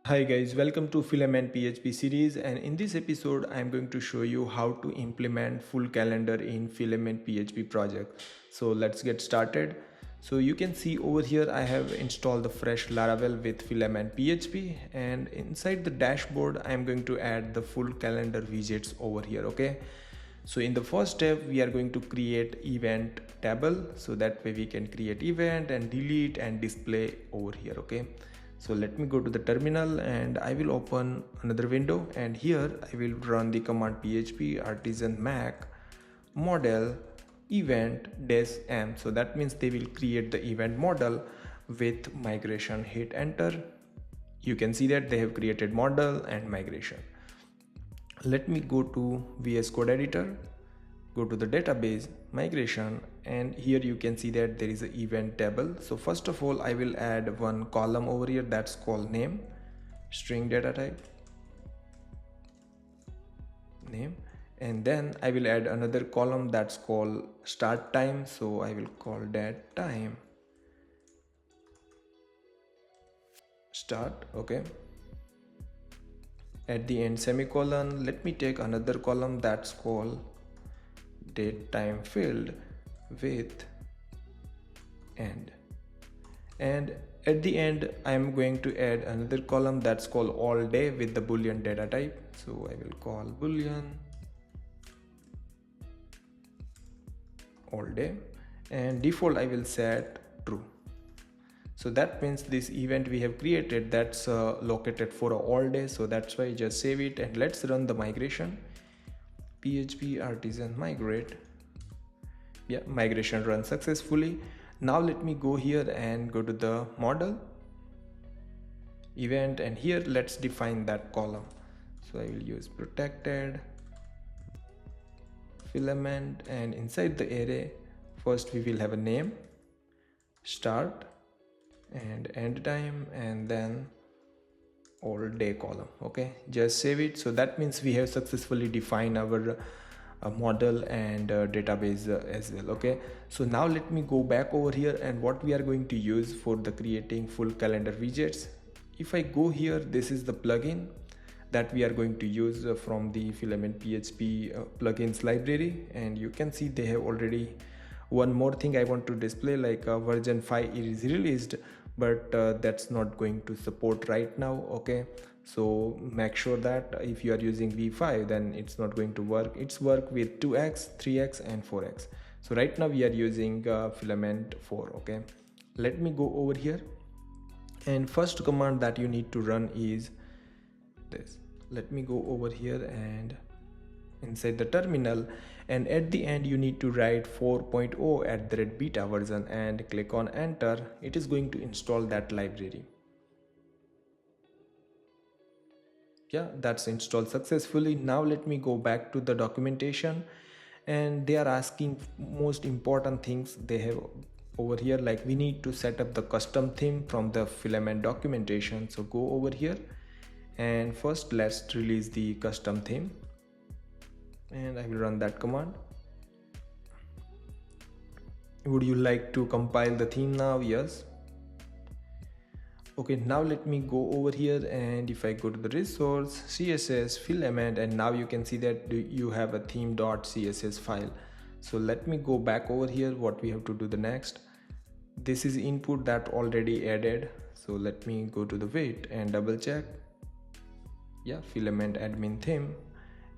Hi guys, welcome to Filament PHP series, and in this episode I am going to show you how to implement full calendar in Filament PHP project. So let's get started. So you can see over here I have installed the fresh Laravel with Filament PHP, and inside the dashboard I am going to add the full calendar widgets over here. Okay, so in the first step we are going to create event table, so that way we can create event and delete and display over here. Okay, so let me go to the terminal and I will open another window, and here I will run the command php artisan mac model event des m. So that means they will create the event model with migration. Hit enter. You can see that they have created model and migration. Let me go to VS Code editor, go to the database migration, and here you can see that there is an event table. So first of all I will add one column over here that's called name, string data type name, and then I will add another column that's called start time, so I will call that time start. Okay, at the end semicolon. Let me take another column that's called date time field with end, and at the end I am going to add another column that's called all day with the boolean data type, so I will call boolean all day, and default I will set true. So that means this event we have created, that's located for all day, so that's why just save it and let's run the migration. PHP artisan migrate. Yeah, migration run successfully. Now let me go here and go to the model event, and here let's define that column. So I will use protected filament, and inside the array first we will have a name, start and end time, and then all day column. Okay, just save it. So that means we have successfully defined our model and database as well. Okay, so now let me go back over here and what we are going to use for the creating full calendar widgets. If I go here, this is the plugin that we are going to use from the Filament PHP plugins library, and you can see they have already one more thing I want to display, like version 5 is released, but that's not going to support right now. Okay, so make sure that if you are using v5 then it's not going to work. It's work with 2x, 3x and 4x. So right now we are using filament 4. Okay, let me go over here, and first command that you need to run is this. Let me go over here and inside the terminal, and at the end you need to write 4.0 at the beta version and click on enter. It is going to install that library. Yeah, that's installed successfully. Now let me go back to the documentation, and they are asking most important things they have over here, like we need to set up the custom theme from the filament documentation. So go over here and first let's release the custom theme, and I will run that command. Would you like to compile the theme now? Yes. Okay, now let me go over here, and if I go to the resource css filament, and now you can see that you have a theme.css file. So let me go back over here. What we have to do the next, this is input that already added, so let me go to the wait and double check. Yeah, filament admin theme,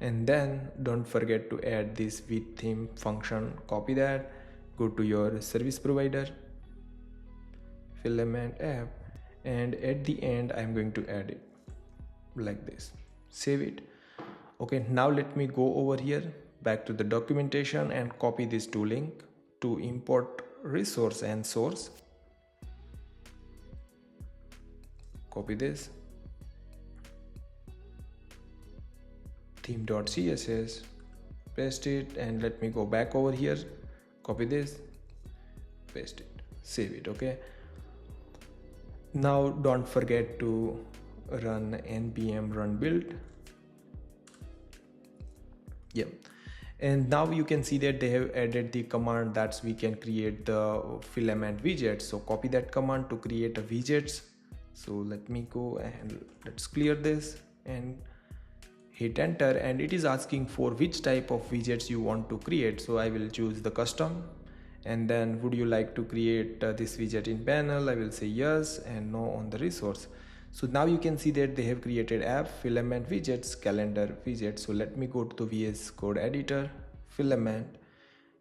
and then don't forget to add this with theme function. Copy that, go to your service provider, filament app, and at the end I'm going to add it like this. Save it. Okay, now let me go over here back to the documentation and copy this to link to import resource and source. Copy this theme.css, paste it, and let me go back over here, copy this, paste it, save it. Okay, now don't forget to run npm run build. Yeah, and now you can see that they have added the command that we can create the filament widget. So copy that command to create a widgets So let me go and let's clear this and hit enter, and it is asking for which type of widgets you want to create. So I will choose the custom, and then would you like to create this widget in panel? I will say yes and no on the resource. So now you can see that they have created app, filament widgets, calendar widget. So let me go to the VS Code editor, filament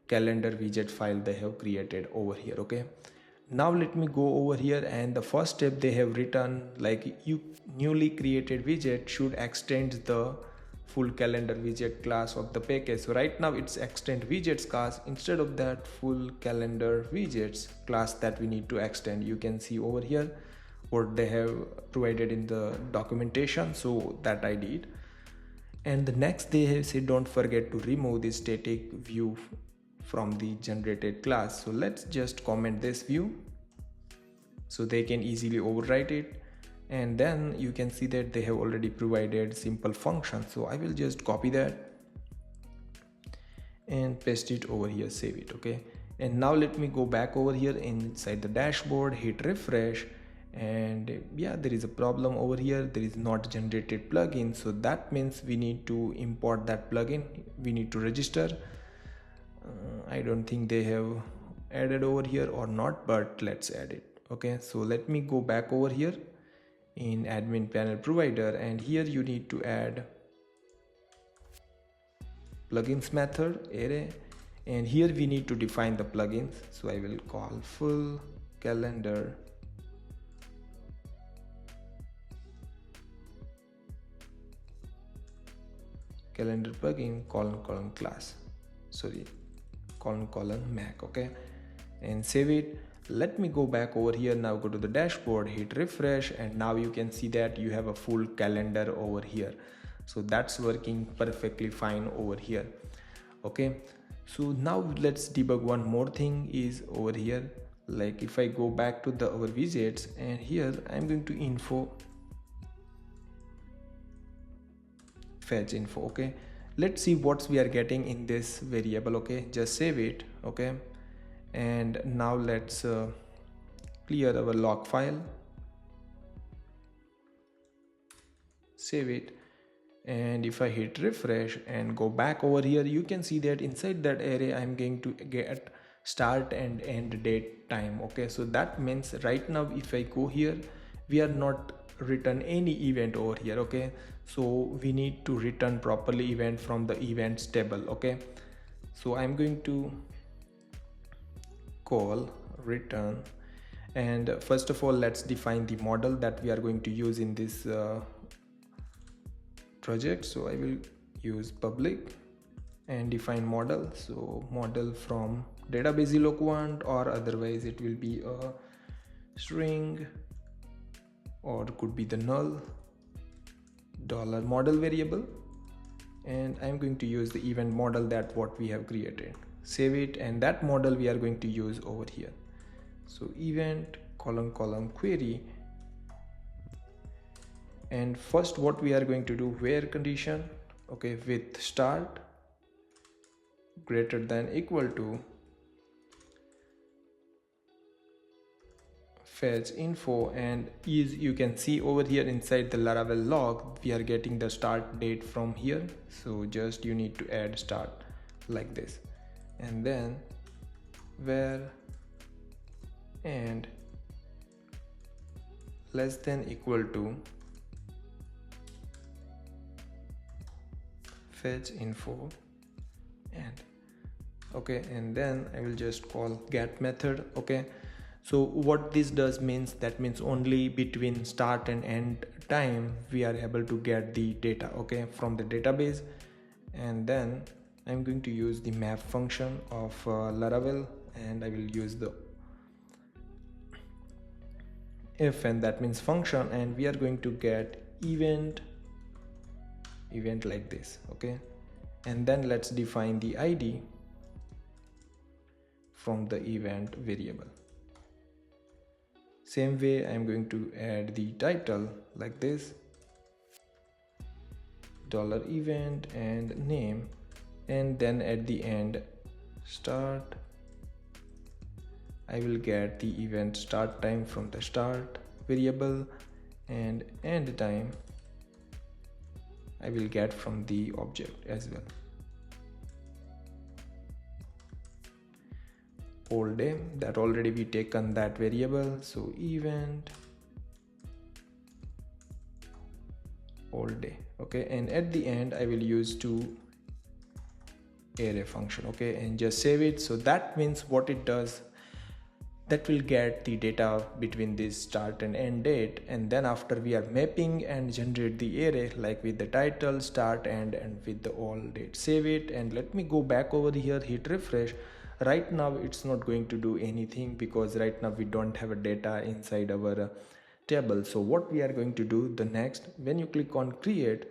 calendar widget file they have created over here. Okay, now let me go over here, and the first step they have written like you newly created widget should extend the full calendar widget class of the package. So right now it's extend widgets class, instead of that full calendar widgets class that we need to extend. You can see over here what they have provided in the documentation, so that I did. And the next they have said don't forget to remove the static view from the generated class. So let's just comment this view so they can easily overwrite it. And then you can see that they have already provided simple function. So I will just copy that and paste it over here, save it. Okay, and now let me go back over here inside the dashboard, hit refresh, and yeah, there is a problem over here. There is not generated plugin, so that means we need to import that plugin. We need to register. I don't think they have added over here or not, but let's add it. Okay, so let me go back over here in admin panel provider, and here you need to add plugins method array, and here we need to define the plugins. So I will call full calendar plugin colon class, sorry, colon Mac. Okay, and save it. Let me go back over here. Now go to the dashboard, hit refresh, and now you can see that you have a full calendar over here. So that's working perfectly fine over here. Okay, so now let's debug one more thing is over here. Like if I go back to our widgets, and here I'm going to info fetch info. Okay, let's see what we are getting in this variable. Okay, just save it. Okay, and now let's clear our log file, save it, and if I hit refresh and go back over here, you can see that inside that array I'm going to get start and end date time. Okay, so that means right now if I go here, we are not return any event over here. Okay, so we need to return properly event from the events table. Okay, so I'm going to call return, and first of all let's define the model that we are going to use in this project. So I will use public and define model. So model from database eloquent, or otherwise it will be a string, or could be the null $model variable, and I'm going to use the event model that what we have created. Save it, and that model we are going to use over here. So event colon query, and first what we are going to do, where condition, okay, with start greater than equal to fetch info, and is you can see over here inside the Laravel log we are getting the start date from here. So just you need to add start like this, and then where and less than equal to fetch info, and okay, and then I will just call get method. Okay, so what this does means that means only between start and end time we are able to get the data, okay, from the database. And then I'm going to use the map function of Laravel, and I will use the if, and that means function, and we are going to get event like this. Okay, and then let's define the ID from the event variable. Same way I'm going to add the title like this, $event and name, and then at the end start I will get the event start time from the start variable, and end time I will get from the object as well. All day, that already we taken that variable, so event all day. Okay, and at the end I will use to array function. Okay, and just save it. So that means what it does, that will get the data between this start and end date, and then after we are mapping and generate the array like with the title, start, end, and with the all date. Save it, and let me go back over here, hit refresh. Right now it's not going to do anything because right now we don't have a data inside our table. So what we are going to do the next, when you click on create,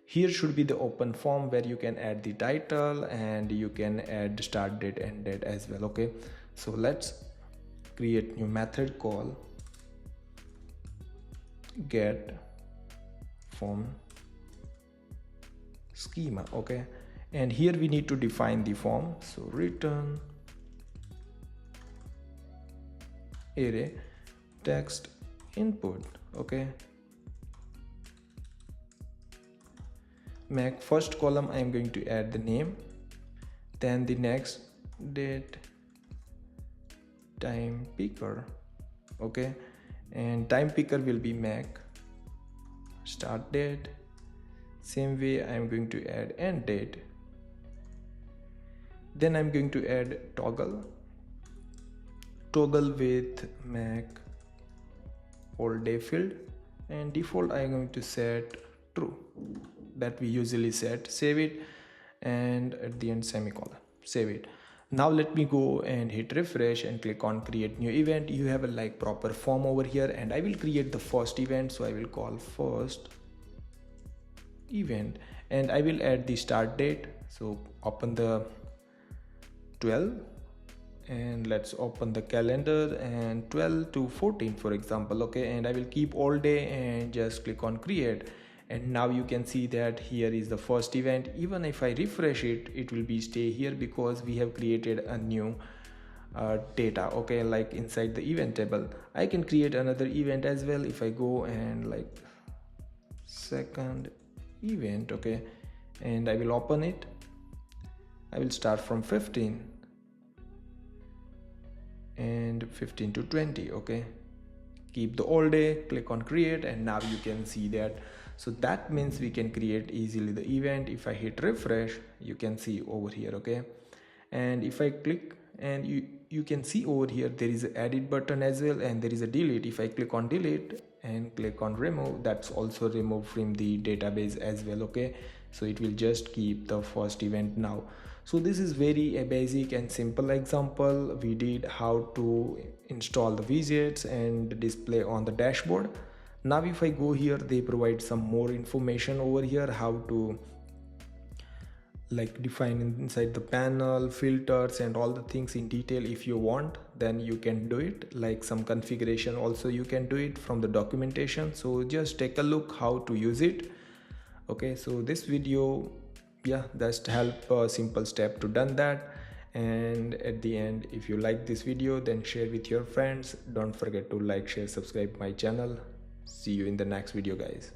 here should be the open form where you can add the title and you can add start date, end date as well. Okay, so let's create new method called get form schema. Okay, and here we need to define the form, so return array text input. Okay, make first column I am going to add the name, then the next date time picker. Okay, and time picker will be make start date. Same way I am going to add end date, then I'm going to add toggle with make all day field, and default I am going to set true, that we usually set. Save it, and at the end semicolon. Save it. Now let me go and hit refresh and click on create new event. You have a like proper form over here, and I will create the first event, so I will call first event, and I will add the start date. So open the 12, and let's open the calendar, and 12 to 14 for example. Okay, and I will keep all day and just click on create, and now you can see that here is the first event. Even if I refresh it, it will be stay here because we have created a new data. Okay, like inside the event table I can create another event as well. If I go and like second event, okay, and I will open it, I will start from 15 and 15 to 20. Okay, keep the all day, click on create, and now you can see that. So that means we can create easily the event. If I hit refresh, you can see over here. Okay, and if I click, and you can see over here there is an edit button as well, and there is a delete. If I click on delete and click on remove, that's also removed from the database as well. Okay, so it will just keep the first event now. So this is very a basic and simple example we did how to install the widgets and display on the dashboard. Now if I go here, they provide some more information over here how to like define inside the panel, filters, and all the things in detail. If you want, then you can do it, like some configuration also you can do it from the documentation. So just take a look how to use it. Okay, so this video, yeah, that's help a simple step to done that. And at the end, if you like this video, then share with your friends. Don't forget to like, share, subscribe my channel. See you in the next video, guys.